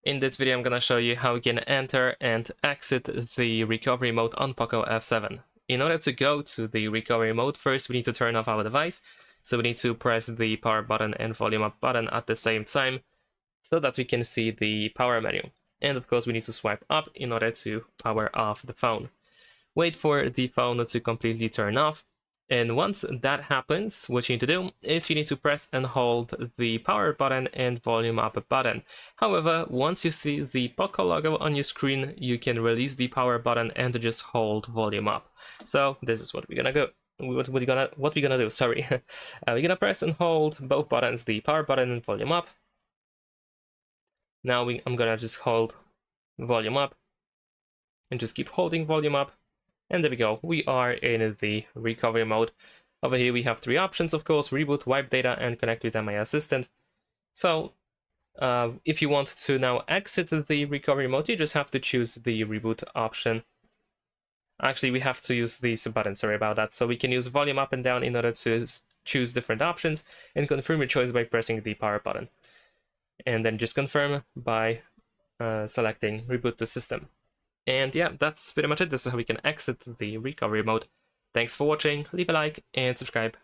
In this video, I'm going to show you how you can enter and exit the recovery mode on POCO F7. In order to go to the recovery mode, first we need to turn off our device. So we need to press the power button and volume up button at the same time so that we can see the power menu. And of course, we need to swipe up in order to power off the phone. Wait for the phone to completely turn off. And once that happens, what you need to do is you need to press and hold the power button and volume up button. However, once you see the POCO logo on your screen, you can release the power button and just hold volume up. So this is what we're gonna go. What we're gonna do. Sorry, we're gonna press and hold both buttons, the power button and volume up. Now I'm gonna just hold volume up and just keep holding volume up. And there we go, we are in the recovery mode. Over here we have three options, of course: reboot, wipe data, and connect with MI Assistant. So if you want to now exit the recovery mode, you just have to choose the reboot option. Actually, we have to use these buttons, sorry about that. So we can use volume up and down in order to choose different options and confirm your choice by pressing the power button. And then just confirm by selecting reboot the system. And yeah, that's pretty much it. This is how we can exit the recovery mode. Thanks for watching, leave a like and subscribe.